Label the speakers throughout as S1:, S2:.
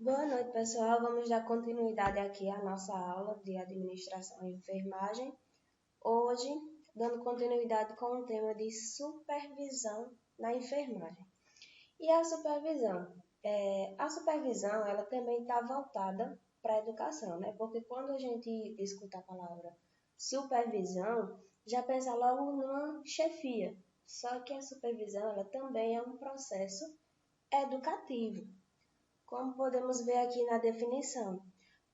S1: Boa noite, pessoal. Vamos dar continuidade aqui à nossa aula de administração e enfermagem. Hoje, dando continuidade com o tema de supervisão na enfermagem. E a supervisão? A supervisão, ela também está voltada para a educação, né? Porque quando a gente escuta a palavra supervisão, já pensa logo numa chefia. Só que a supervisão, ela também é um processo educativo. Como podemos ver aqui na definição,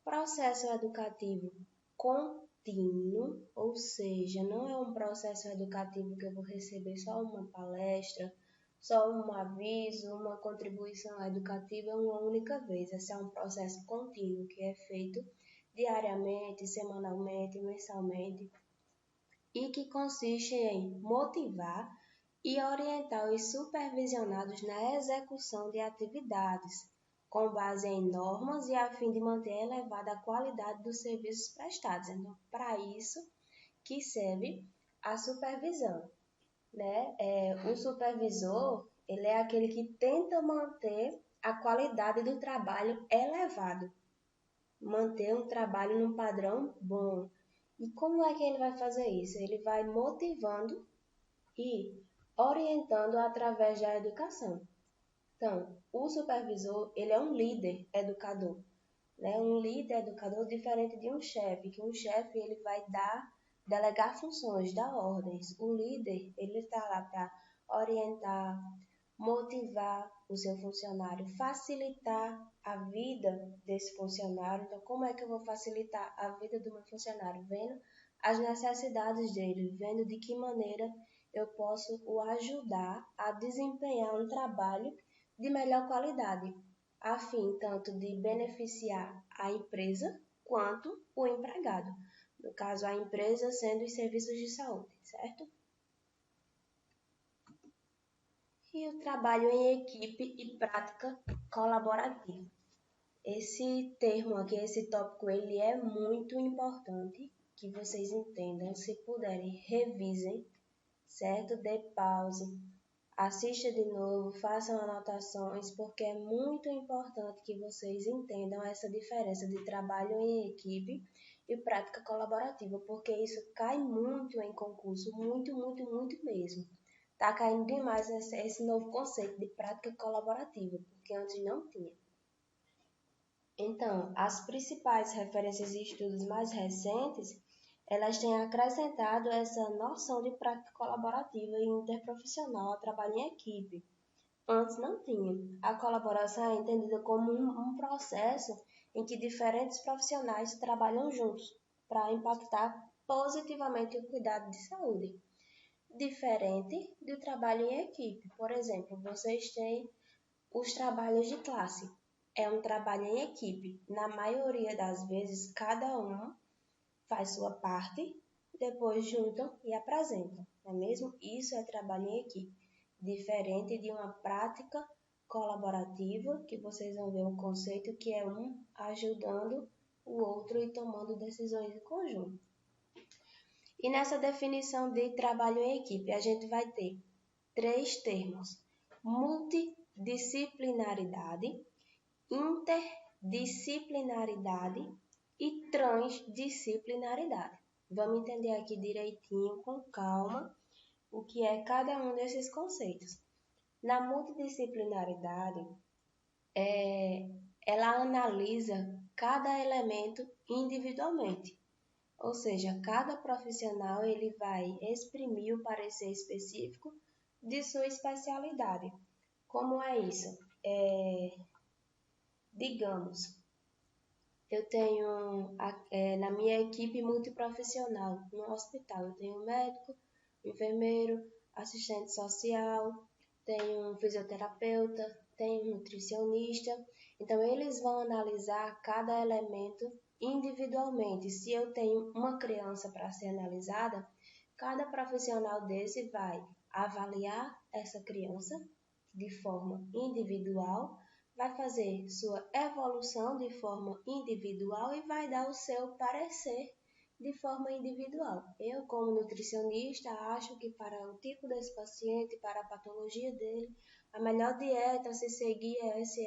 S1: processo educativo contínuo, ou seja, não é um processo educativo que eu vou receber só uma palestra, só um aviso, uma contribuição educativa uma única vez. Esse é um processo contínuo que é feito diariamente, semanalmente, mensalmente e que consiste em motivar e orientar os supervisionados na execução de atividades, com base em normas e a fim de manter elevada a qualidade dos serviços prestados. Então, para isso que serve a supervisão, né? O supervisor, ele é aquele que tenta manter a qualidade do trabalho elevado, manter um trabalho num padrão bom. E como é que ele vai fazer isso? Ele vai motivando e orientando através da educação. Então, o supervisor, ele é um líder educador, né? Um líder educador diferente de um chefe, que um chefe ele vai delegar funções, dar ordens. O líder, ele está lá para orientar, motivar o seu funcionário, facilitar a vida desse funcionário. Então, como é que eu vou facilitar a vida do meu funcionário? Vendo as necessidades dele, vendo de que maneira eu posso o ajudar a desempenhar um trabalho de melhor qualidade, a fim tanto de beneficiar a empresa quanto o empregado. No caso, a empresa sendo os serviços de saúde, certo? E o trabalho em equipe e prática colaborativa. Esse termo aqui, esse tópico, ele é muito importante que vocês entendam. Se puderem, revisem, certo? Dê pause, assista de novo, façam anotações, porque é muito importante que vocês entendam essa diferença de trabalho em equipe e prática colaborativa, porque isso cai muito em concurso, muito, muito, muito mesmo. Está caindo demais esse novo conceito de prática colaborativa, porque antes não tinha. Então, as principais referências e estudos mais recentes, elas têm acrescentado essa noção de prática colaborativa e interprofissional ao trabalho em equipe. Antes não tinha. A colaboração é entendida como um processo em que diferentes profissionais trabalham juntos para impactar positivamente o cuidado de saúde. Diferente do trabalho em equipe. Por exemplo, vocês têm os trabalhos de classe. É um trabalho em equipe. Na maioria das vezes, cada um faz sua parte, depois juntam e apresentam. Não é mesmo? Isso é trabalho em equipe. Diferente de uma prática colaborativa, que vocês vão ver um conceito que é um ajudando o outro e tomando decisões em conjunto. E nessa definição de trabalho em equipe, a gente vai ter 3 termos: multidisciplinaridade, interdisciplinaridade e transdisciplinaridade. Vamos entender aqui direitinho, com calma, o que é cada um desses conceitos. Na multidisciplinaridade, ela analisa cada elemento individualmente. Ou seja, cada profissional ele vai exprimir o parecer específico de sua especialidade. Como é isso? Digamos, eu tenho na minha equipe multiprofissional no hospital, eu tenho médico, enfermeiro, assistente social, tenho um fisioterapeuta, tenho um nutricionista. Então, eles vão analisar cada elemento individualmente. Se eu tenho uma criança para ser analisada, cada profissional desse vai avaliar essa criança de forma individual, vai fazer sua evolução de forma individual e vai dar o seu parecer de forma individual. Eu, como nutricionista, acho que para o tipo desse paciente, para a patologia dele, a melhor dieta a se seguir é essa.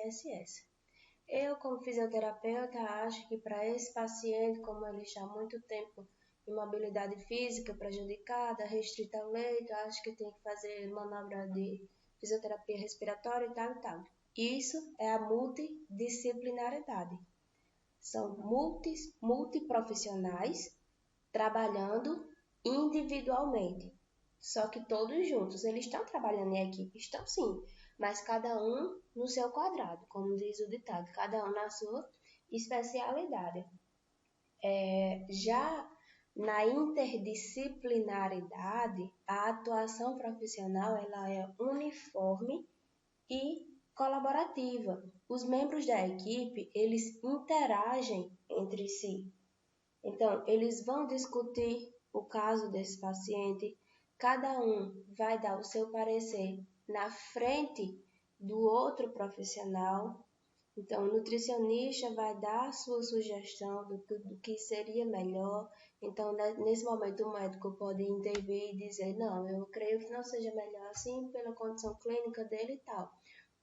S1: Eu, como fisioterapeuta, acho que para esse paciente, como ele está há muito tempo em mobilidade física prejudicada, restrita ao leito, acho que tem que fazer manobra de fisioterapia respiratória e tal e tal. Isso é a multidisciplinaridade. São multiprofissionais trabalhando individualmente. Só que todos juntos, eles estão trabalhando em equipe, estão sim, mas cada um no seu quadrado, como diz o ditado, cada um na sua especialidade. Já na interdisciplinaridade, a atuação profissional ela é uniforme e colaborativa. Os membros da equipe, eles interagem entre si. Então, eles vão discutir o caso desse paciente, cada um vai dar o seu parecer na frente do outro profissional. Então, o nutricionista vai dar a sua sugestão do que seria melhor. Então, nesse momento, o médico pode intervir e dizer: não, eu creio que não seja melhor assim, pela condição clínica dele e tal.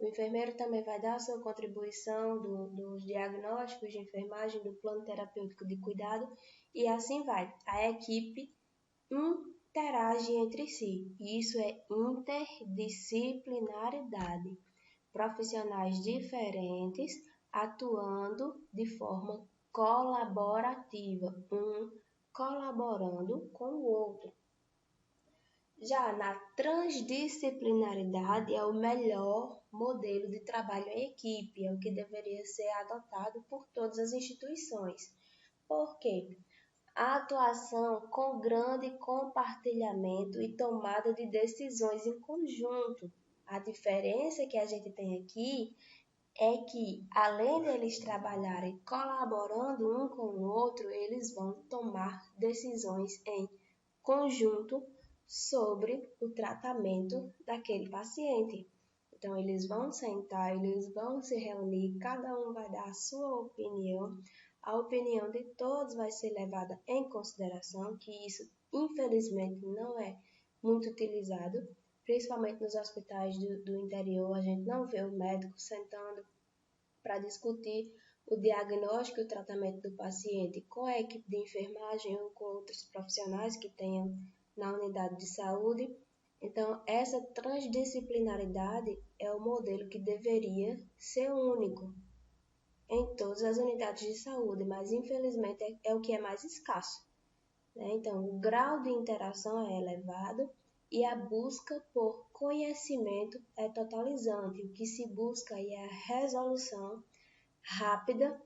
S1: O enfermeiro também vai dar a sua contribuição dos diagnósticos de enfermagem, do plano terapêutico de cuidado, e assim vai. A equipe interage entre si. Isso é interdisciplinaridade. Profissionais diferentes atuando de forma colaborativa, um colaborando com o outro. Já na transdisciplinaridade é o melhor modelo de trabalho em equipe, é o que deveria ser adotado por todas as instituições. Por quê? A atuação com grande compartilhamento e tomada de decisões em conjunto. A diferença que a gente tem aqui é que, além deles trabalharem colaborando um com o outro, eles vão tomar decisões em conjunto sobre o tratamento daquele paciente. Então, eles vão sentar, eles vão se reunir, cada um vai dar a sua opinião, a opinião de todos vai ser levada em consideração, que isso, infelizmente, não é muito utilizado, principalmente nos hospitais do interior, a gente não vê o médico sentando para discutir o diagnóstico e o tratamento do paciente com a equipe de enfermagem ou com outros profissionais que tenham na unidade de saúde. Então, essa transdisciplinaridade é o modelo que deveria ser único em todas as unidades de saúde, mas infelizmente é o que é mais escasso, né? Então, o grau de interação é elevado e a busca por conhecimento é totalizante. O que se busca aí é a resolução rápida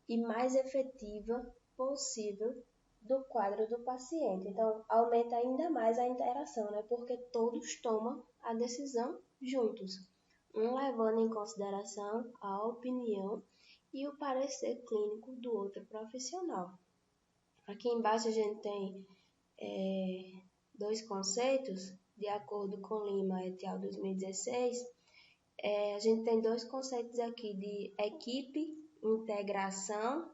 S1: e mais efetiva possível do quadro do paciente. Então, aumenta ainda mais a interação, né? Porque todos tomam a decisão juntos, um levando em consideração a opinião e o parecer clínico do outro profissional. Aqui embaixo a gente tem dois conceitos, de acordo com Lima et al. 2016, a gente tem dois conceitos aqui de equipe, integração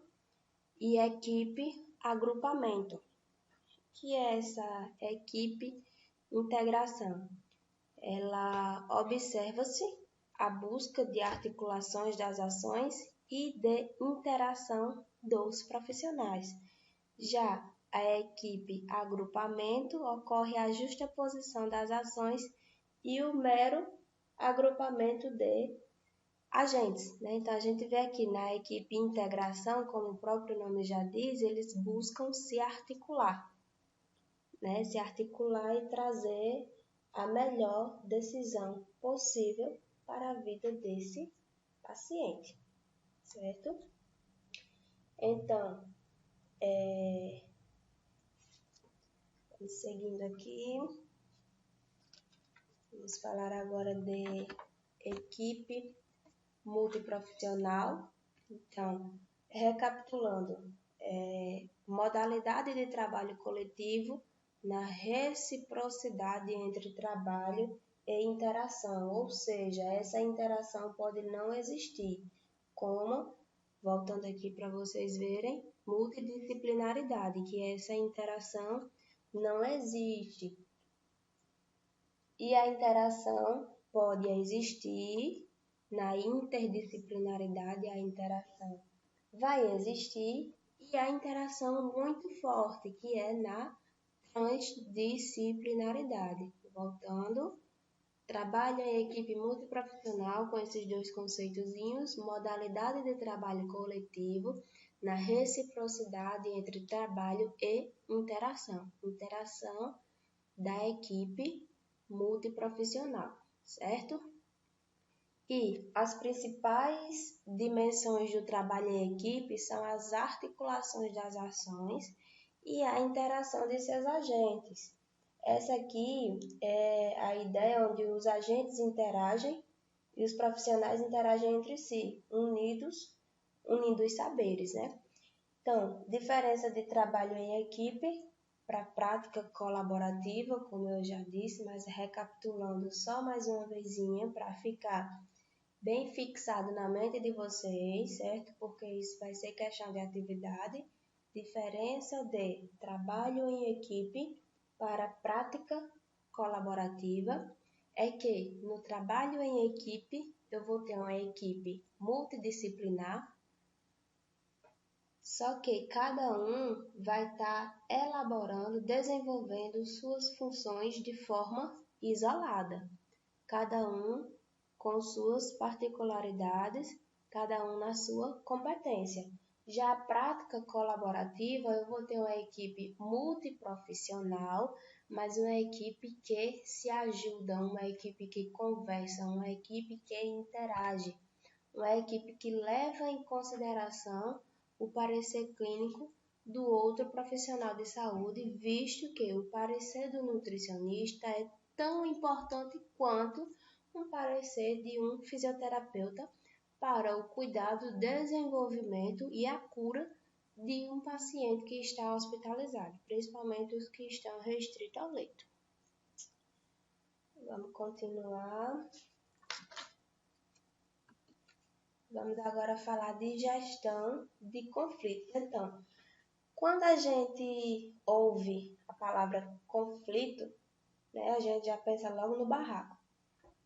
S1: e equipe, agrupamento. O que é essa equipe, integração? Ela observa-se a busca de articulações das ações e de interação dos profissionais. Já a equipe agrupamento ocorre a justaposição das ações e o mero agrupamento de agentes, né? Então, a gente vê aqui na equipe integração, como o próprio nome já diz, eles buscam se articular, né? Se articular e trazer a melhor decisão possível para a vida desse paciente, certo? Então, seguindo aqui, vamos falar agora de equipe multiprofissional. Então, recapitulando, modalidade de trabalho coletivo na reciprocidade entre trabalho e interação, ou seja, essa interação pode não existir, como, voltando aqui para vocês verem, multidisciplinaridade, que essa interação não existe. E a interação pode existir na interdisciplinaridade, a interação vai existir, e a interação muito forte, que é na transdisciplinaridade. Voltando, trabalho em equipe multiprofissional com esses dois conceitozinhos, modalidade de trabalho coletivo, na reciprocidade entre trabalho e interação. Interação da equipe multiprofissional, certo? E as principais dimensões do trabalho em equipe são as articulações das ações e a interação de seus agentes. Essa aqui é a ideia onde os agentes interagem e os profissionais interagem entre si, unindo os saberes, né? Então, diferença de trabalho em equipe para a prática colaborativa, como eu já disse, mas recapitulando só mais uma vezinha para ficar bem fixado na mente de vocês, certo? Porque isso vai ser questão de atividade. Diferença de trabalho em equipe para prática colaborativa é que no trabalho em equipe eu vou ter uma equipe multidisciplinar, só que cada um vai estar elaborando, desenvolvendo suas funções de forma isolada. Cada um com suas particularidades, cada um na sua competência. Já a prática colaborativa, eu vou ter uma equipe multiprofissional, mas uma equipe que se ajuda, uma equipe que conversa, uma equipe que interage, uma equipe que leva em consideração o parecer clínico do outro profissional de saúde, visto que o parecer do nutricionista é tão importante quanto um parecer de um fisioterapeuta para o cuidado, desenvolvimento e a cura de um paciente que está hospitalizado, principalmente os que estão restritos ao leito. Vamos continuar. Vamos agora falar de gestão de conflitos. Então, quando a gente ouve a palavra conflito, né, a gente já pensa logo no barraco.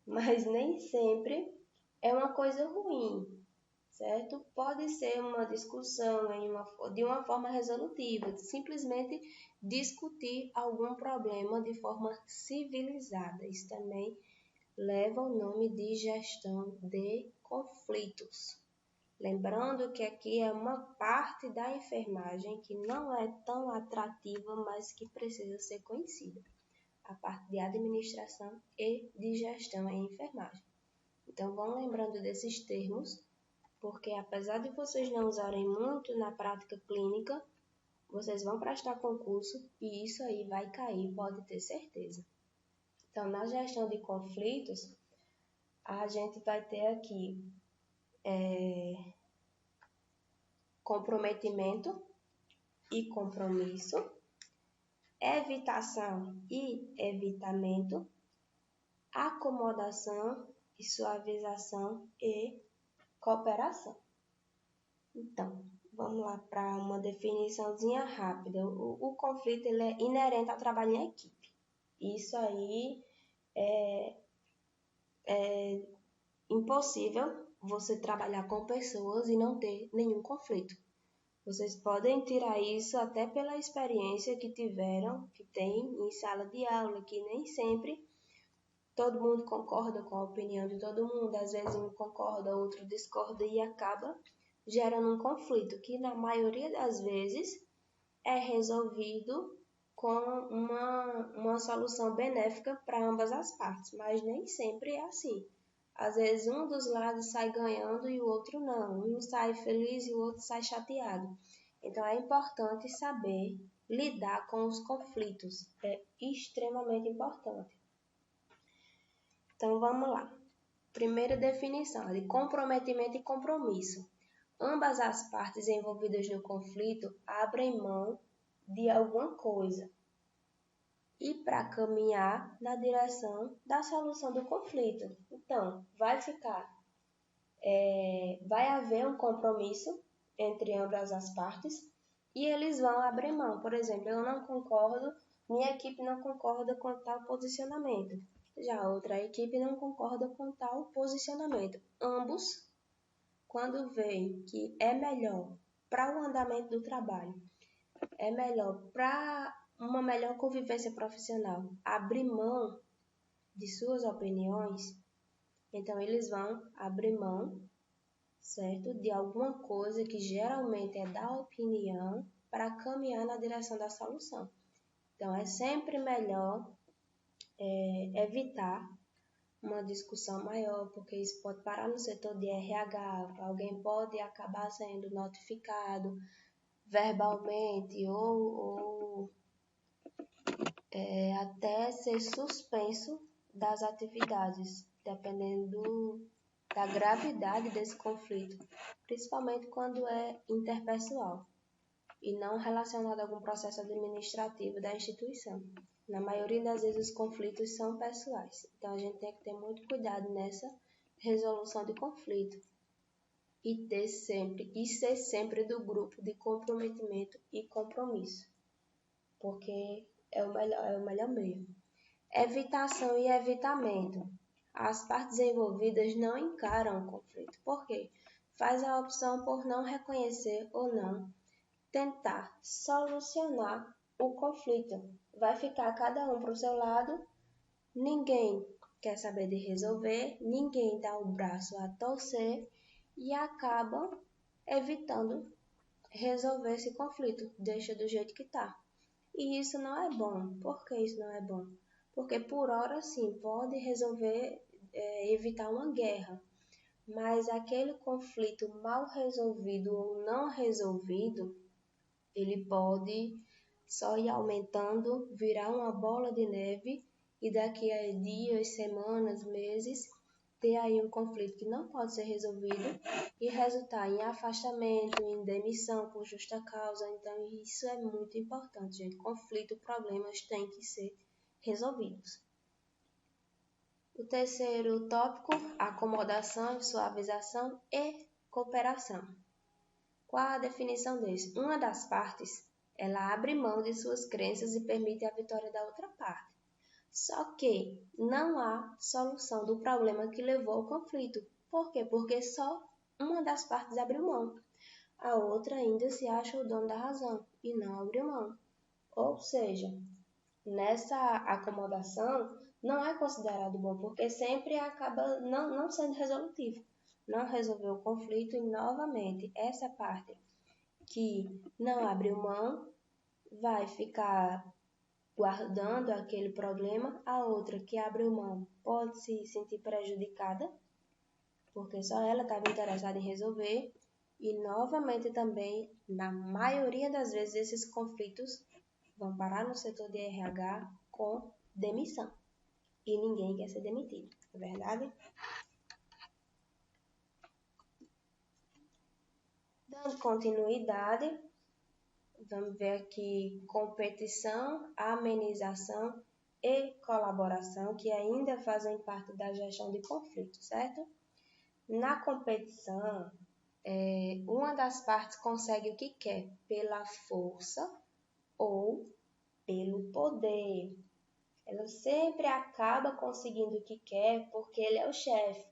S1: Mas nem sempre é uma coisa ruim, certo? Pode ser uma discussão de uma forma resolutiva, simplesmente discutir algum problema de forma civilizada. Isso também leva o nome de gestão de conflitos. Lembrando que aqui é uma parte da enfermagem que não é tão atrativa, mas que precisa ser conhecida. A parte de administração e de gestão em enfermagem. Então, vão lembrando desses termos, porque apesar de vocês não usarem muito na prática clínica, vocês vão prestar concurso e isso aí vai cair, pode ter certeza. Então, na gestão de conflitos, a gente vai ter aqui comprometimento e compromisso, evitação e evitamento, acomodação e suavização e cooperação. Então, vamos lá para uma definiçãozinha rápida. O conflito ele é inerente ao trabalho em equipe. Isso aí é impossível você trabalhar com pessoas e não ter nenhum conflito. Vocês podem tirar isso até pela experiência que tiveram, que tem em sala de aula, que nem sempre todo mundo concorda com a opinião de todo mundo, às vezes um concorda, outro discorda e acaba gerando um conflito que na maioria das vezes é resolvido com uma solução benéfica para ambas as partes, mas nem sempre é assim. Às vezes um dos lados sai ganhando e o outro não, um sai feliz e o outro sai chateado. Então é importante saber lidar com os conflitos, é extremamente importante. Então vamos lá. Primeira definição de comprometimento e compromisso. Ambas as partes envolvidas no conflito abrem mão de alguma coisa e para caminhar na direção da solução do conflito. Então, vai haver um compromisso entre ambas as partes e eles vão abrir mão. Por exemplo, eu não concordo, minha equipe não concorda com tal posicionamento. Já a outra equipe não concorda com tal posicionamento. Ambos, quando veem que é melhor para o andamento do trabalho, é melhor para uma melhor convivência profissional, abrir mão de suas opiniões, então eles vão abrir mão, certo? De alguma coisa que geralmente é da opinião para caminhar na direção da solução. Então é sempre melhor evitar uma discussão maior, porque isso pode parar no setor de RH, alguém pode acabar sendo notificado verbalmente ou até ser suspenso das atividades, dependendo da gravidade desse conflito, principalmente quando é interpessoal e não relacionado a algum processo administrativo da instituição. Na maioria das vezes os conflitos são pessoais, então a gente tem que ter muito cuidado nessa resolução de conflito e ser sempre do grupo de comprometimento e compromisso, porque é o melhor meio. Evitação e evitamento. As partes envolvidas não encaram o conflito. Por quê? Faz a opção por não reconhecer ou não tentar solucionar o conflito. Vai ficar cada um para o seu lado, ninguém quer saber de resolver, ninguém dá o braço a torcer e acaba evitando resolver esse conflito, deixa do jeito que está. E isso não é bom. Por que isso não é bom? Porque por hora sim, pode resolver, evitar uma guerra, mas aquele conflito mal resolvido ou não resolvido, ele pode só ir aumentando, virar uma bola de neve e daqui a dias, semanas, meses, ter aí um conflito que não pode ser resolvido e resultar em afastamento, em demissão por justa causa. Então isso é muito importante, gente. Conflito, problemas têm que ser resolvidos. O terceiro tópico, acomodação, suavização e cooperação. Qual a definição desse? Uma das partes, ela abre mão de suas crenças e permite a vitória da outra parte. Só que não há solução do problema que levou ao conflito. Por quê? Porque só uma das partes abriu mão. A outra ainda se acha o dono da razão e não abriu mão. Ou seja, nessa acomodação não é considerado bom, porque sempre acaba não sendo resolutivo. Não resolveu o conflito e, novamente, essa parte que não abriu mão vai ficar guardando aquele problema, a outra que abriu mão pode se sentir prejudicada, porque só ela estava interessada em resolver, e novamente também, na maioria das vezes, esses conflitos vão parar no setor de RH com demissão, e ninguém quer ser demitido, não é verdade? Dando continuidade, vamos ver aqui competição, amenização e colaboração, que ainda fazem parte da gestão de conflitos, certo? Na competição, uma das partes consegue o que quer pela força ou pelo poder. Ela sempre acaba conseguindo o que quer porque ele é o chefe.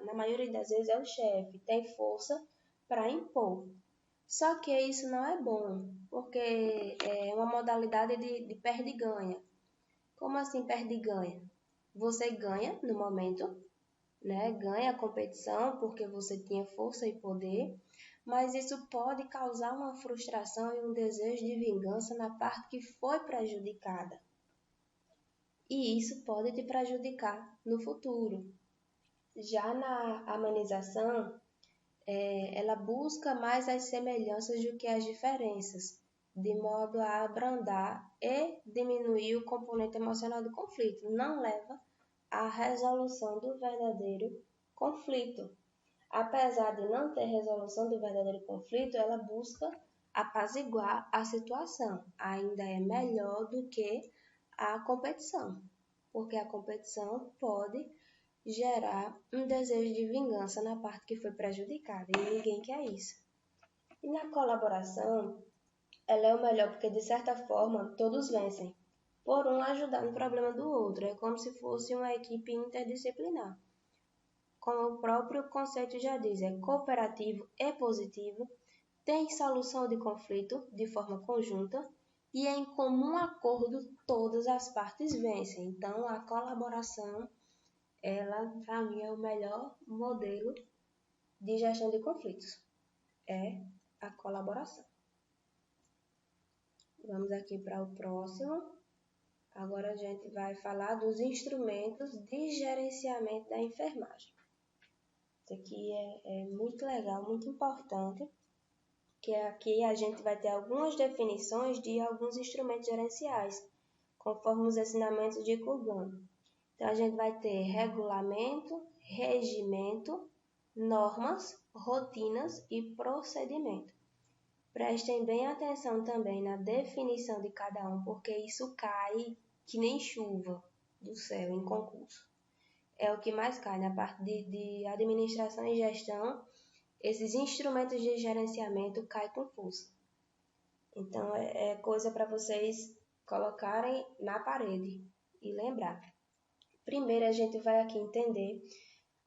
S1: Na maioria das vezes é o chefe, tem força para impor. Só que isso não é bom, porque é uma modalidade de perde e ganha. Como assim perde e ganha? Você ganha no momento, né? Ganha a competição porque você tinha força e poder, mas isso pode causar uma frustração e um desejo de vingança na parte que foi prejudicada. E isso pode te prejudicar no futuro. Já na amenização, ela busca mais as semelhanças do que as diferenças, de modo a abrandar e diminuir o componente emocional do conflito. Não leva à resolução do verdadeiro conflito. Apesar de não ter resolução do verdadeiro conflito, ela busca apaziguar a situação. Ainda é melhor do que a competição, porque a competição pode gerar um desejo de vingança na parte que foi prejudicada, e ninguém quer isso. E na colaboração, ela é o melhor porque, de certa forma, todos vencem. por um ajudar no problema do outro. É como se fosse uma equipe interdisciplinar. Como o próprio conceito já diz, é cooperativo e positivo, tem solução de conflito de forma conjunta e em comum acordo todas as partes vencem. Então, a colaboração, ela, para mim, é o melhor modelo de gestão de conflitos. É a colaboração. Vamos aqui para o próximo. Agora a gente vai falar dos instrumentos de gerenciamento da enfermagem. Isso aqui é muito legal, muito importante, que aqui a gente vai ter algumas definições de alguns instrumentos gerenciais, conforme os ensinamentos de Kugan. Então, a gente vai ter regulamento, regimento, normas, rotinas e procedimento. Prestem bem atenção também na definição de cada um, porque isso cai que nem chuva do céu em concurso. É o que mais cai na parte de administração e gestão. Esses instrumentos de gerenciamento caem com força. Então, é coisa para vocês colocarem na parede e lembrar. Primeiro, a gente vai aqui entender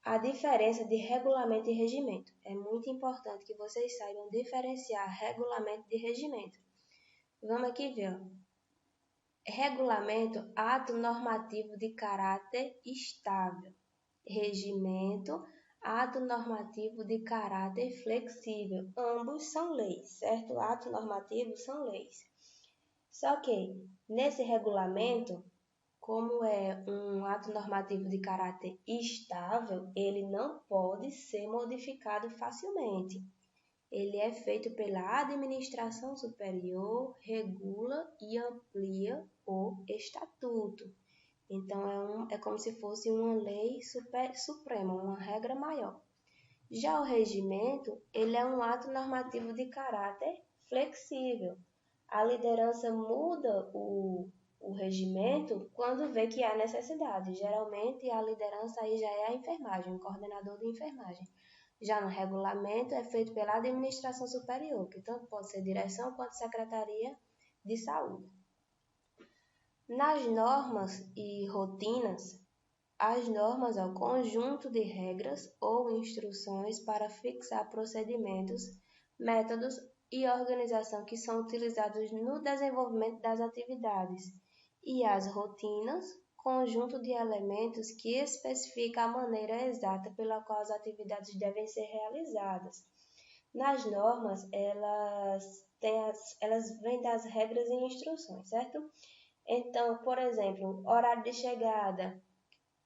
S1: a diferença de regulamento e regimento. É muito importante que vocês saibam diferenciar regulamento de regimento. Vamos aqui ver. Regulamento, ato normativo de caráter estável. Regimento, ato normativo de caráter flexível. Ambos são leis, certo? Ato normativo são leis. Só que, nesse regulamento, como é um ato normativo de caráter estável, ele não pode ser modificado facilmente. Ele é feito pela administração superior, regula e amplia o estatuto. Então, é como se fosse uma lei suprema, uma regra maior. Já o regimento, ele é um ato normativo de caráter flexível. A liderança muda o regimento quando vê que há necessidade. Geralmente, a liderança aí já é a enfermagem, o coordenador de enfermagem. Já no regulamento, é feito pela administração superior, que tanto pode ser direção quanto secretaria de saúde. Nas normas e rotinas, as normas é o conjunto de regras ou instruções para fixar procedimentos, métodos e organização que são utilizados no desenvolvimento das atividades. E as rotinas, conjunto de elementos que especifica a maneira exata pela qual as atividades devem ser realizadas. Nas normas, elas vêm das regras e instruções, certo? Então, por exemplo, horário de chegada,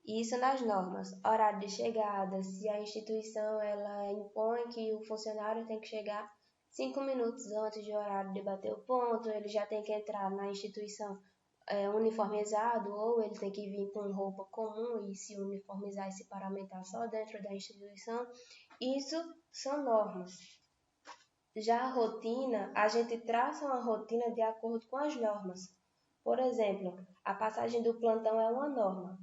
S1: isso nas normas, horário de chegada, se a instituição ela impõe que o funcionário tem que chegar 5 minutos antes de horário de bater o ponto, ele já tem que entrar na instituição uniformizado, ou ele tem que vir com roupa comum e se uniformizar e se paramentar só dentro da instituição. Isso são normas. Já a rotina, a gente traça uma rotina de acordo com as normas. Por exemplo, a passagem do plantão é uma norma.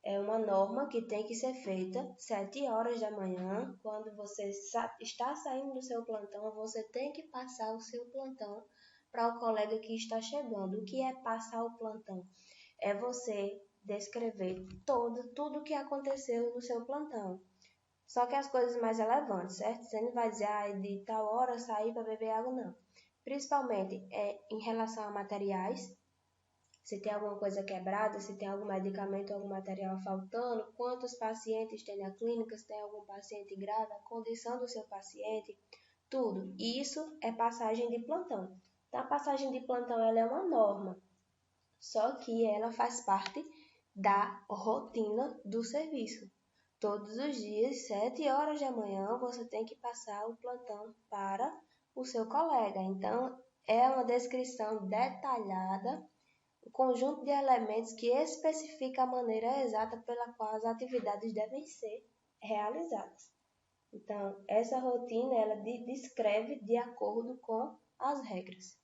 S1: É uma norma que tem que ser feita 7 horas da manhã. Quando você está saindo do seu plantão, você tem que passar o seu plantão para o colega que está chegando. O que é passar o plantão? É você descrever tudo o que aconteceu no seu plantão. Só que as coisas mais relevantes, certo? Você não vai dizer, de tal hora sair para beber água, não. Principalmente em relação a materiais. Se tem alguma coisa quebrada, se tem algum medicamento, algum material faltando, quantos pacientes tem na clínica, se tem algum paciente grave, a condição do seu paciente, tudo. Isso é passagem de plantão. Então, a passagem de plantão ela é uma norma, só que ela faz parte da rotina do serviço. Todos os dias, 7 horas da manhã, você tem que passar o plantão para o seu colega. Então, é uma descrição detalhada, o conjunto de elementos que especifica a maneira exata pela qual as atividades devem ser realizadas. Então, essa rotina ela descreve de acordo com as regras.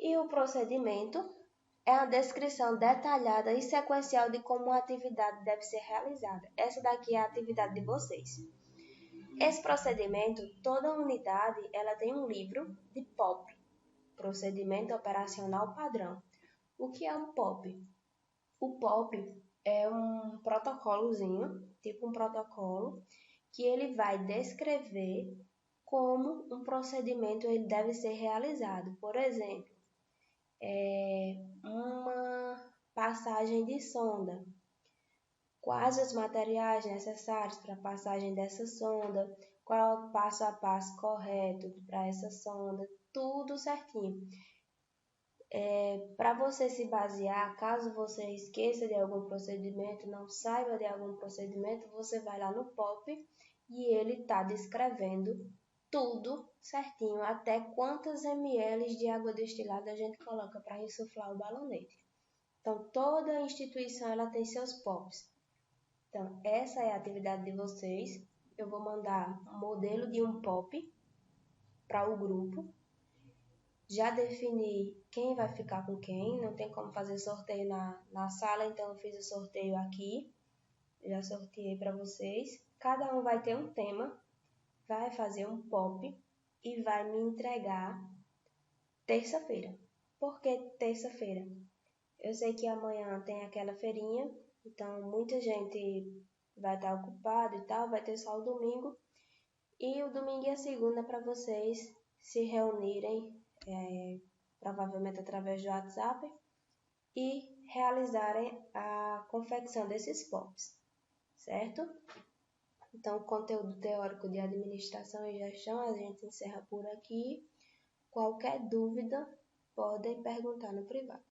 S1: E o procedimento é a descrição detalhada e sequencial de como a atividade deve ser realizada. Essa daqui é a atividade de vocês. Esse procedimento, toda unidade ela tem um livro de POP, Procedimento Operacional Padrão, O que é um POP? O POP é um protocolozinho, tipo um protocolo, que ele vai descrever como um procedimento ele deve ser realizado. Por exemplo, uma passagem de sonda. Quais os materiais necessários para a passagem dessa sonda, qual é o passo a passo correto para essa sonda, tudo certinho. Para você se basear, caso você esqueça de algum procedimento, não saiba de algum procedimento, você vai lá no POP e ele está descrevendo tudo certinho, até quantos ml de água destilada a gente coloca para insuflar o balonete. Então, toda instituição ela tem seus POPs. Então, essa é a atividade de vocês. Eu vou mandar um modelo de um POP para o grupo. Já defini quem vai ficar com quem, não tem como fazer sorteio na sala, então eu fiz o sorteio aqui. Já sorteei para vocês. Cada um vai ter um tema, vai fazer um POP e vai me entregar terça-feira. Por que terça-feira? Eu sei que amanhã tem aquela feirinha, então muita gente vai estar ocupada e tal, vai ter só o domingo. E o domingo e a segunda para vocês se reunirem, provavelmente através do WhatsApp, e realizarem a confecção desses POPs, certo? Então, o conteúdo teórico de administração e gestão a gente encerra por aqui. Qualquer dúvida, podem perguntar no privado.